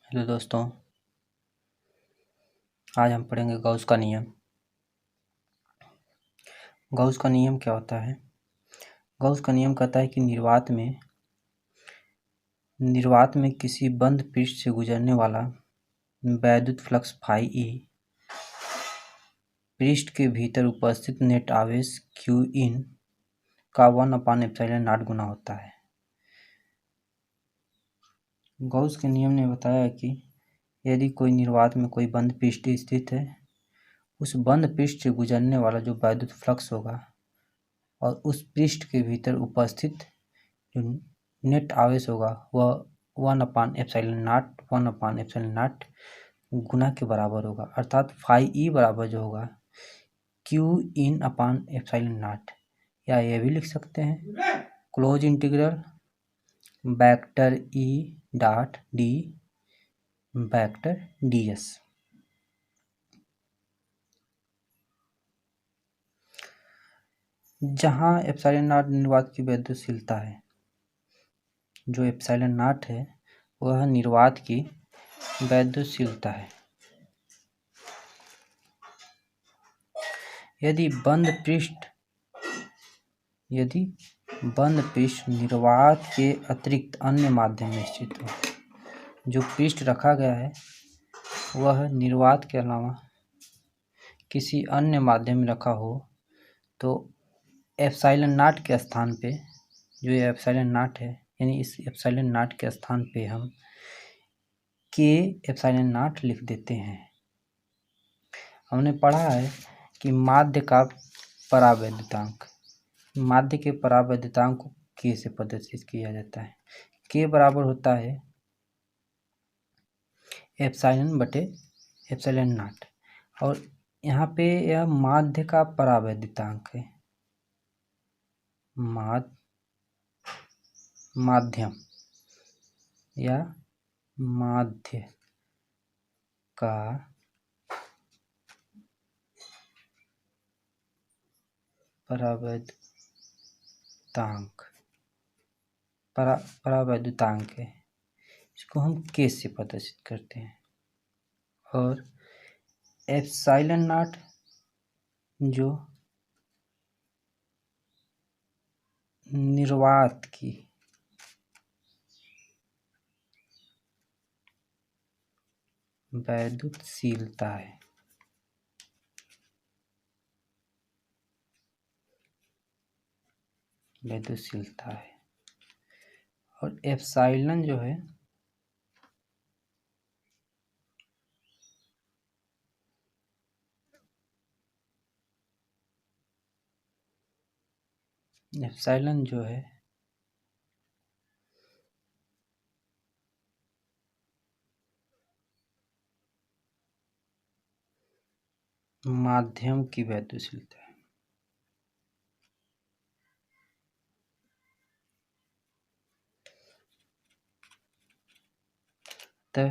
Hello दोस्तों, आज हम पढ़ेंगे गॉस का नियम। गॉस का नियम क्या होता है? गॉस का नियम कहता है कि निर्वात में किसी बंद पृष्ठ से गुजरने वाला वैद्युत फ्लक्स फाई ई पृष्ठ के भीतर उपस्थित नेट आवेश क्यू इन का 1/ε0 गुना होता है। गॉस के नियम ने बताया कि यदि कोई निर्वात में कोई बंद पृष्ठ स्थित है, उस बंद पृष्ठ से गुजरने वाला जो वैद्युत फ्लक्स होगा और उस पृष्ठ के भीतर उपस्थित जो नेट आवेश होगा वह 1/ε0 गुना के बराबर होगा, अर्थात फाई ई बराबर जो होगा Q in upon epsilon not, या ये भी लिख सकते हैं close integral vector E dot D vector D S. जहाँ एप्सिलॉन नॉट निर्वात की वैद्युतशीलता है, जो एप्सिलॉन नॉट है वह निर्वात की वैद्युतशीलता है। यदि बंद पृष्ठ निर्वात के अतिरिक्त अन्य माध्यम में स्थित हो, जो पृष्ठ रखा गया है वह निर्वात के अलावा किसी अन्य माध्यम में रखा हो, तो एप्सिलॉन नॉट के स्थान पे, जो ये एप्सिलॉन नॉट है, यानी इस एप्सिलॉन नॉट के स्थान पे हम के एप्सिलॉन नॉट लिख देते हैं। हमने पढ़ा है कि माध्य का परावैद्युतांक, माध्य के परावैद्युतांक को के से प्रदर्शित किया जाता है। के बराबर होता है एप्सिलॉन बटे एप्सिलॉन नॉट, और यहाँ पे यह माध्य का परावैद्युतांक है। माध्यम या माध्य का परावैद्युतांक है, इसको हम के से प्रदर्शित करते हैं। और एप्सिलॉन नॉट जो निर्वात की वैद्युतशीलता है, और एप्सिलॉन जो है माध्यम की वैद्युतशीलता है। तो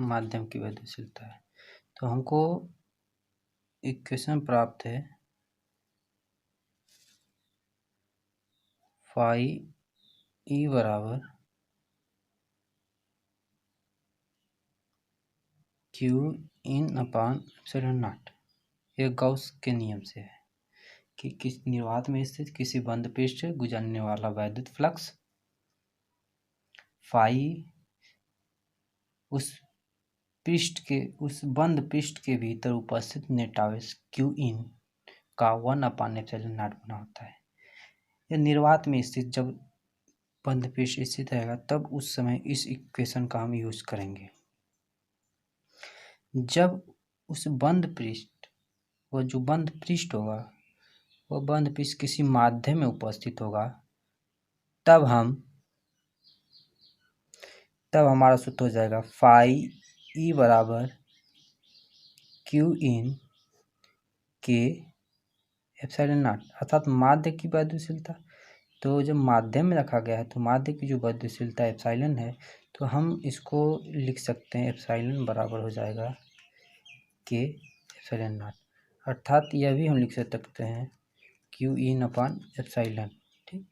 माध्यम की वैद्युतशीलता है, तो हमको इक्वेशन प्राप्त है फाई ई बराबर Q in upon epsilon not. यह गॉस के नियम से है कि किस निर्वात में स्थित किसी बंद पृष्ठ से गुजरने वाला वैद्युत फ्लक्स फाई उस बंद पृष्ठ के भीतर उपस्थित नेट आवेश क्यू इन का 1/ε0 गुना होता है। यह निर्वात में स्थित जब बंद पृष्ठ स्थित रहेगा तब उस समय इस इक्वेशन का हम यूज करेंगे। जब उस बंद पृष्ठ, वह जो बंद पृष्ठ होगा वह बंद पृष्ठ किसी माध्यम में उपस्थित होगा, तब हमारा सूत्र हो जाएगा फाई ई बराबर क्यू इन के एप्सिलॉन नॉट, अर्थात माध्य की वैद्युतशीलता। तो जब माध्यम में रखा गया है तो माध्य की जो वैद्युतशीलता एप्सिलॉन है, तो हम इसको लिख सकते हैं एप्सिलॉन बराबर हो जाएगा के एप्सिलॉन नॉट, अर्थात यह भी हम लिख सकते हैं क्यू इन अपान एप्सिलॉन। ठीक,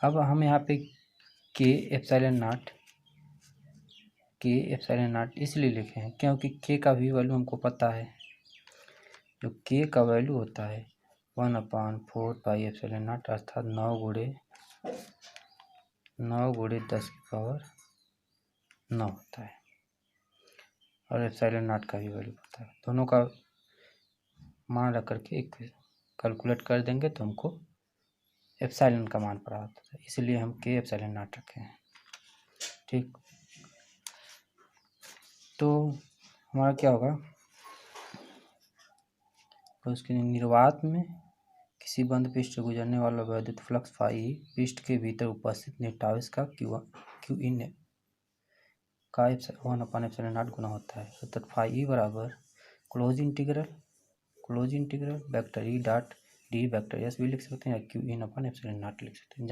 अब हम यहाँ पे के एप्सिलॉन नॉट इसलिए लिखे हैं क्योंकि के का भी वैल्यू हमको पता है। जो के का वैल्यू होता है 1/4 एप्सिलॉन नॉट, अर्थात 9 × 10⁻⁹ होता है। और एप्सिलॉन नॉट का भी वैल्यू पता है। दोनों का मान रख करके कैलकुलेट कर देंगे तो हमको एप्सिलॉन का मान पता होता है, इसलिए हम के एप्सिलॉन नॉट रखे हैं। ठीक, तो हमारा क्या होगा, तो उसके निर्वात में किसी बंद पृष्ठ से गुजरने वाला वैद्युत फ्लक्स फाई पृष्ठ के भीतर उपस्थित नेट आवेश का क्यू इन का 1/ε0 गुना होता है। अर्थात फाई बराबर close integral vector E dot D vector S भी लिख सकते हैं, या Q in upon epsilon not लिख सकते हैं,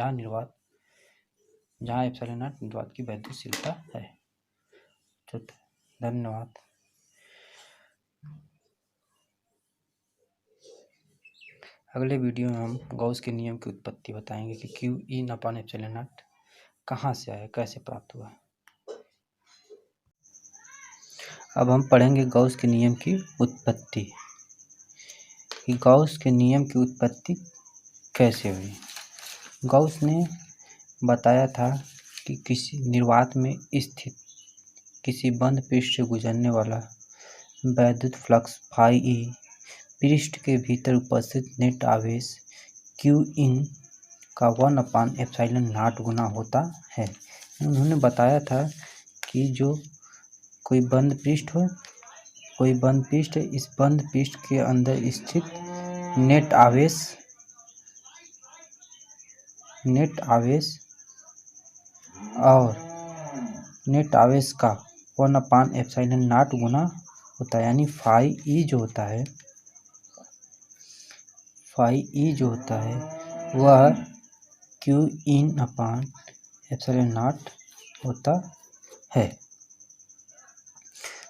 जहाँ एप्सिलॉन नॉट निर्वात की वैद्युतशीलता है। धन्यवाद। अगले वीडियो में हम गॉस के नियम की उत्पत्ति बताएंगे कि Q in upon epsilon not कहाँ से आया, कैसे प्राप्त हुआ। अब हम पढ़ेंगे गॉस के नियम की उत्पत्ति, कि गॉस के नियम की उत्पत्ति कैसे हुई। गॉस ने बताया था कि किसी निर्वात में स्थित किसी बंद पृष्ठ से गुजरने वाला वैद्युत फ्लक्स फाई ई पृष्ठ के भीतर उपस्थित नेट आवेश क्यू इन का 1/ε0 गुना होता है। उन्होंने बताया था कि जो कोई बंद पृष्ठ है, इस बंद पृष्ठ के अंदर स्थित नेट आवेश का 1/ε0 गुना होता है, यानी फाई ई जो होता है वह Q in upon epsilon not होता है।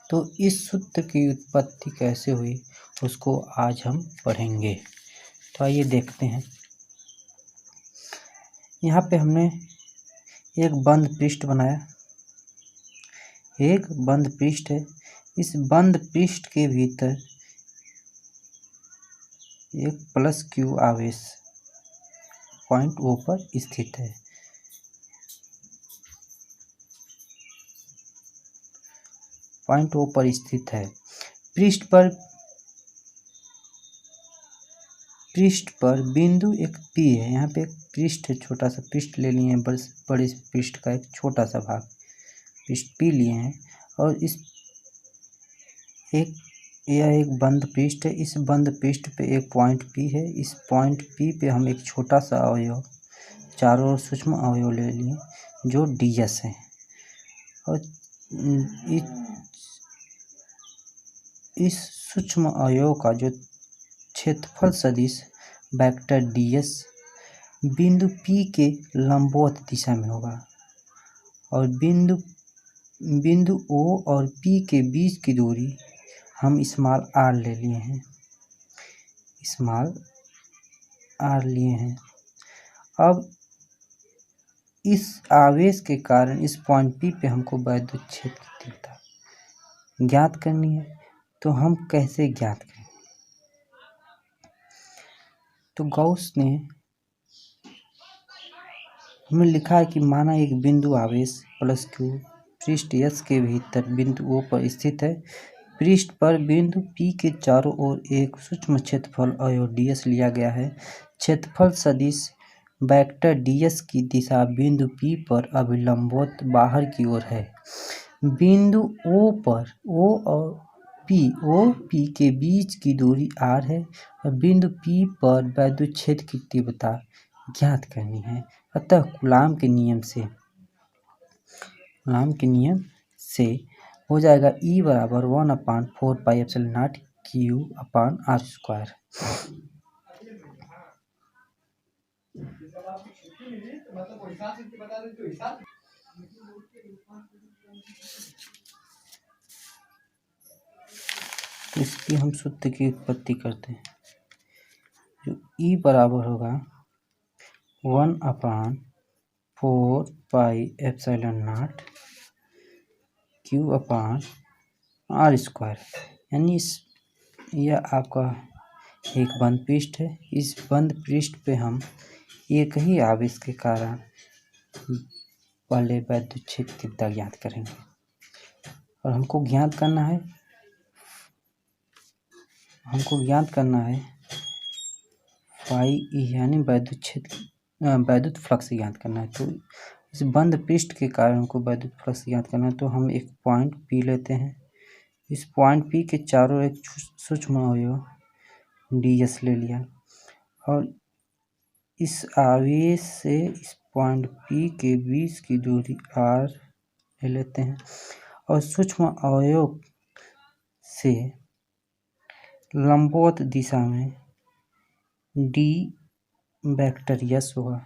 तो इस सूत्र की उत्पत्ति कैसे हुई उसको आज हम पढ़ेंगे। तो आइए देखते हैं। यहाँ पे हमने एक बंद पृष्ठ बनाया, एक बंद पृष्ठ है। इस बंद पृष्ठ के भीतर एक प्लस क्यू आवेश पॉइंट ओ पर स्थित है। पृष्ठ पर बिंदु एक पी है। यहाँ पे एक पृष्ठ, छोटा सा पृष्ठ ले लिए हैं, बड़े पृष्ठ का एक छोटा सा भाग पृष्ठ पी लिए हैं, और यह एक बंद पृष्ठ है। इस बंद पृष्ठ पे एक पॉइंट पी है। इस पॉइंट पी पे हम एक छोटा सा अवयव, चारों ओर सूक्ष्म अवयव ले लिए जो डीएस है, और इस सूक्ष्म अवयव का जो क्षेत्रफल सदिश वेक्टर डीएस बिंदु पी के लंबवत दिशा में होगा, और बिंदु ओ और पी के बीच की दूरी हम स्मॉल आर लिए हैं। अब इस आवेश के कारण इस पॉइंट पी पे हमको वैद्युत क्षेत्र की तीव्रता ज्ञात करनी है। तो हम कैसे ज्ञात करें? तो गॉस ने हमें लिखा है कि माना एक बिंदु आवेश प्लस क्यू पृष्ठ एस के भीतर बिंदु ओ पर स्थित है। पृष्ठ पर बिंदु पी के चारों ओर एक सूक्ष्म क्षेत्रफल अवयव डीएस लिया गया है। क्षेत्रफल सदिश वेक्टर डीएस की दिशा बिंदु पी पर अभिलंबवत बाहर की ओर है। बिंदु ओ और पी के बीच की दूरी आर है, और बिंदु पी पर वैद्युत क्षेत्र की तीव्रता ज्ञात करनी है। अतः कूलाम के नियम से हो जाएगा E बराबर 1/4πε0 Q/r²। तो इसकी हम सूत्र की उत्पत्ति करते हैं। जो E बराबर होगा 1/4 4 pi epsilon naught Q upon R square. यानी यह आपका एक बंद पृष्ठ है। इस बंद पृष्ठ पे हम एक ही आवेश के कारण पहले वैद्युत क्षेत्र तीव्रता ज्ञात करेंगे और हमको ज्ञात करना है फाई ई यानी वैद्युत फ्लक्स ज्ञात करना है। तो इस बंद पृष्ठ के कारण हमको वैद्युत फ्लक्स ज्ञात करना है। तो हम एक पॉइंट पी लेते हैं। इस पॉइंट पी के चारों एक सूक्ष्म अवयव डी एस ले लिया और इस आवेश से इस पॉइंट पी के बीच की दूरी आर ले लेते हैं और सूक्ष्म अवयव से लंबवत दिशा में डी वेक्टर यस होगा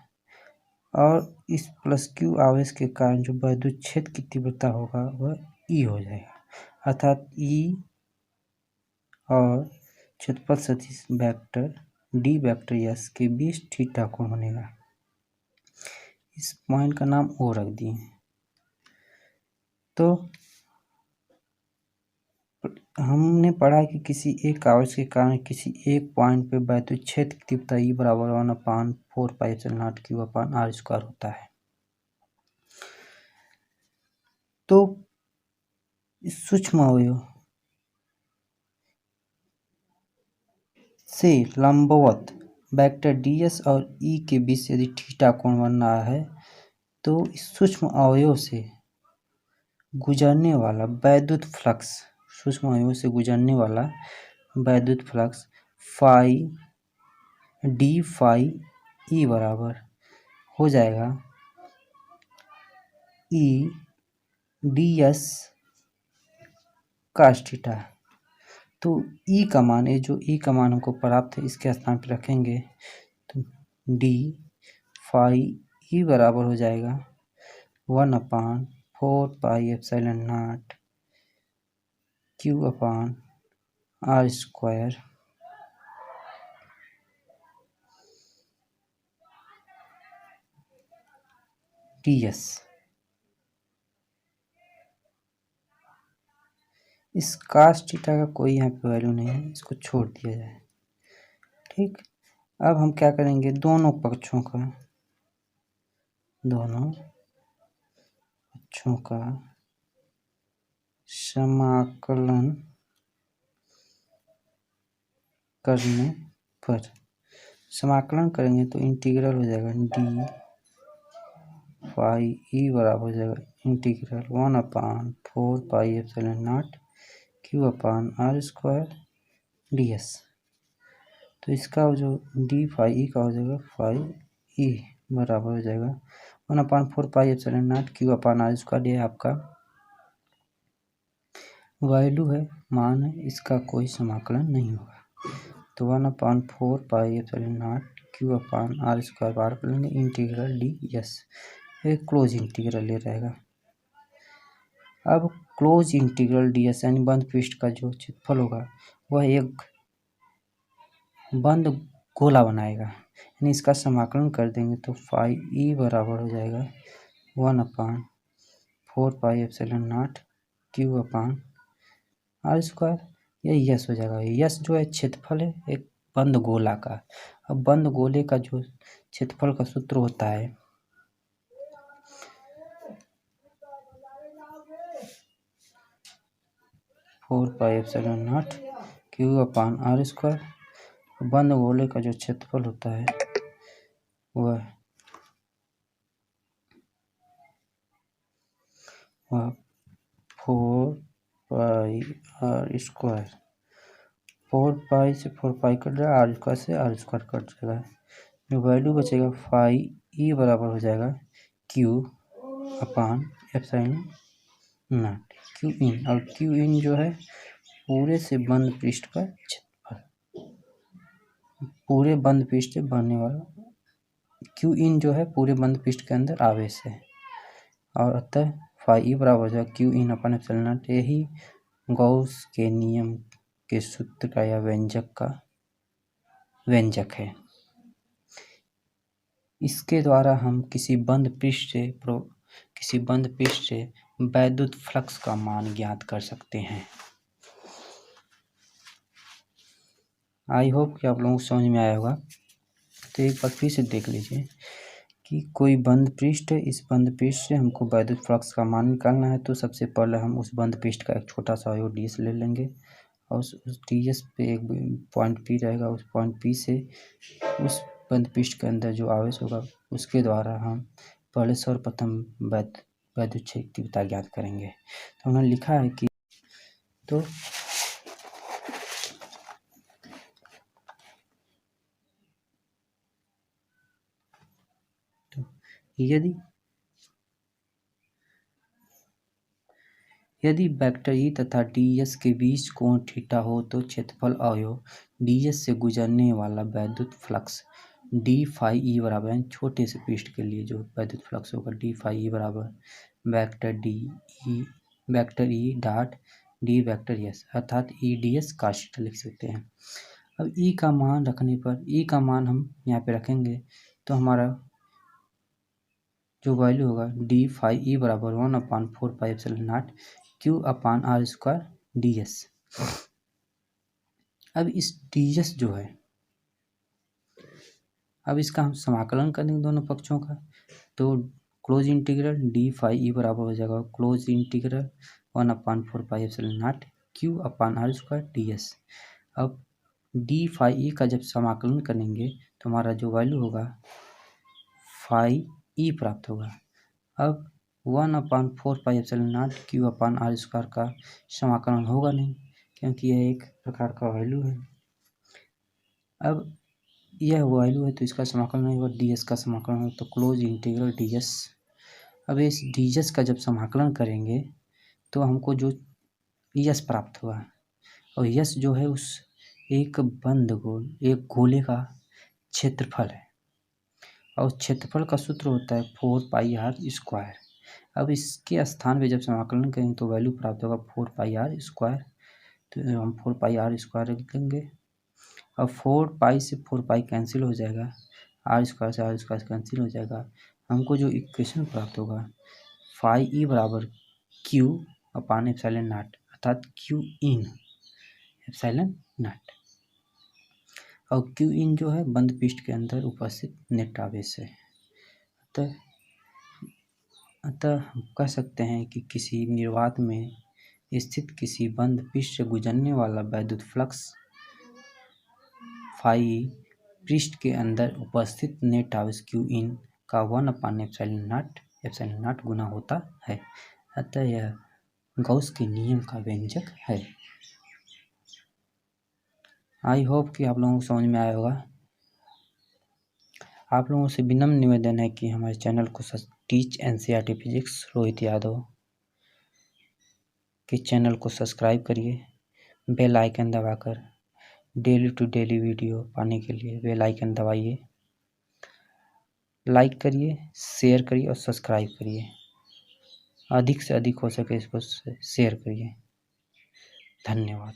और इस प्लस क्यू आवेश के कारण जो वैद्युत क्षेत्र की तीव्रता होगा वह ई हो जाएगा, अर्थात ई और क्षेत्रफल सदिश वेक्टर डी वेक्टर यस के बीच थीटा कोण बनेगा। इस पॉइंट का नाम ओ रख दिए। तो हमने पढ़ा कि किसी एक आवेश के कारण किसी एक पॉइंट पे वैद्युत क्षेत्र की तीव्रता ई बराबर 1/4 pi epsilon naught Q upon R square होता है। तो इस सूक्ष्म अवयव से लंबवत वेक्टर ds और e के बीच यदि थीटा कोण बन रहा है तो इस सूक्ष्म अवयव से गुजरने वाला वैद्युत flux phi D phi E बराबर हो जाएगा E D S cos theta. तो ई का मान हमको प्राप्त है इसके स्थान पर रखेंगे तो डी फाई ई बराबर हो जाएगा 1/4 pi epsilon naught Q upon R square D S. इस कास थीटा का कोई यहाँ पे वैल्यू नहीं है, इसको छोड़ दिया जाए। ठीक, अब हम क्या करेंगे, दोनों पक्षों का समाकलन करने पर समाकलन करेंगे तो इंटीग्रल हो जाएगा डी फाई ई बराबर हो जाएगा integral 1/4 pi epsilon naught Q upon R square D S. तो इसका जो डी फाई ई का हो जाएगा फाई ई बराबर हो जाएगा 1/4 pi epsilon naught Q upon R square. ये आपका वैल्यू है, मान है, इसका कोई समाकलन नहीं होगा। तो 1/4 pi epsilon naught Q upon R square बार कर लेंगे इंटीग्रल डी एस, एक क्लोज इंटीग्रल ले रहेगा। अब क्लोज इंटीग्रल डी एस यानी बंद पृष्ठ का जो क्षेत्रफल होगा वह एक बंद गोला बनाएगा, यानी इसका समाकलन कर देंगे तो फाई ई बराबर हो जाएगा 1/4 pi epsilon naught Q upon R square. यह यस हो जाएगा। यस जो है क्षेत्रफल है एक बंद गोला का। अब बंद गोले का जो क्षेत्रफल का सूत्र होता है 4 pi epsilon naught Q upon R square. बंद गोले का जो क्षेत्रफल होता है वह 4 पाई आर स्क्वायर। 4 पाई से 4 पाई कट जाएगा, आर स्क्वायर से आर स्क्वायर कट जाएगा। जो वैल्यू बचेगा फाई ई बराबर हो जाएगा Q upon epsilon naught Q in. और क्यू इन जो है पूरे से बंद पृष्ठ का क्षेत्रफल, पूरे बंद पृष्ठ से बनने वाला क्यू इन जो है पूरे बंद पृष्ठ के अंदर आवेश है। और अतः फाई ई बराबर हो जाएगा Q in upon epsilon not. यही गॉस के नियम के सूत्र का या व्यंजक है। इसके द्वारा हम किसी बंद पृष्ठ से वैद्युत फ्लक्स का मान ज्ञात कर सकते हैं। आई होप कि आप लोगों को समझ में आया होगा। तो एक बार फिर से देख लीजिए कि कोई बंद पृष्ठ है, इस बंद पृष्ठ से हमको वैद्युत फ्लक्स का मान निकालना है। तो सबसे पहले हम उस बंद पृष्ठ का एक छोटा सा ds ले लेंगे और उस ds पे एक पॉइंट P रहेगा। उस पॉइंट P से उस बंद पृष्ठ के अंदर जो आवेश होगा उसके द्वारा हम पहले सर्वप्रथम वैद्युत क्षेत्र तीव्रता ज्ञात करेंगे। तो उन्होंने लिखा है कि तो यदि वेक्टर E तथा ds के बीच कोण थीटा हो तो क्षेत्रफल अवयव ds से गुजरने वाला वैद्युत फ्लक्स d फाई E बराबर, छोटे से पृष्ठ के लिए जो वैद्युत फ्लक्स होगा d फाई E बराबर vector E dot d vector S अर्थात E ds cos थीटा लिख सकते हैं। अब E का मान रखने पर, E का मान हम यहाँ पे रखेंगे तो हमारा जो वैल्यू होगा d फाई E बराबर 1/4πε0 Q/r² ds। अब इस ds जो है, अब इसका हम समाकलन करेंगे दोनों पक्षों का। तो close integral d phi E बराबर हो जाएगा क्लोज इंटीग्रल 1/4πε0 Q/r² ds। अब d फाई E का जब समाकलन करेंगे तो हमारा जो वैल्यू होगा फाई E प्राप्त होगा। अब 1/4πε0 Q/r² का समाकलन होगा नहीं क्योंकि यह एक प्रकार का वैल्यू है। अब यह वैल्यू है तो इसका समाकलन नहीं होगा, ds का समाकलन होगा तो क्लोज इंटीग्रल ds। अब इस ds का जब समाकलन करेंगे तो हमको जो यस प्राप्त हुआ और यस जो है उस एक गोले का क्षेत्रफल है और क्षेत्रफल का सूत्र होता है 4πr²। अब इसके स्थान पे जब समाकलन करेंगे तो वैल्यू प्राप्त होगा 4πr²। तो हम 4πr² लिख लेंगे और 4π से 4π कैंसिल हो जाएगा, r² से r² कैंसिल हो जाएगा। हमको जो इक्वेशन प्राप्त होगा फाई E बराबर Q/ε0 अर्थात Q इन एप्सिलॉन नॉट। और Q इन जो है बंद पृष्ठ के अंदर उपस्थित नेट आवेश है। अतः हम कह सकते हैं कि किसी निर्वात में स्थित किसी बंद पृष्ठ से गुजरने वाला वैद्युत फ्लक्स फाई पृष्ठ के अंदर उपस्थित नेट आवेश Q इन का 1/ε0 गुना होता है। अतः यह गॉस के नियम का व्यंजक है। आई होप कि आप लोगों को समझ में आया होगा। आप लोगों से विनम्र निवेदन है कि हमारे चैनल को teach NCERT physics Rohit Yadav के चैनल को सब्सक्राइब करिए, बेल आइकन दबाकर डेली टू डेली वीडियो पाने के लिए बेल आइकन दबाइए, लाइक करिए, शेयर करिए और सब्सक्राइब करिए। अधिक से अधिक हो सके इसको शेयर करिए। धन्यवाद।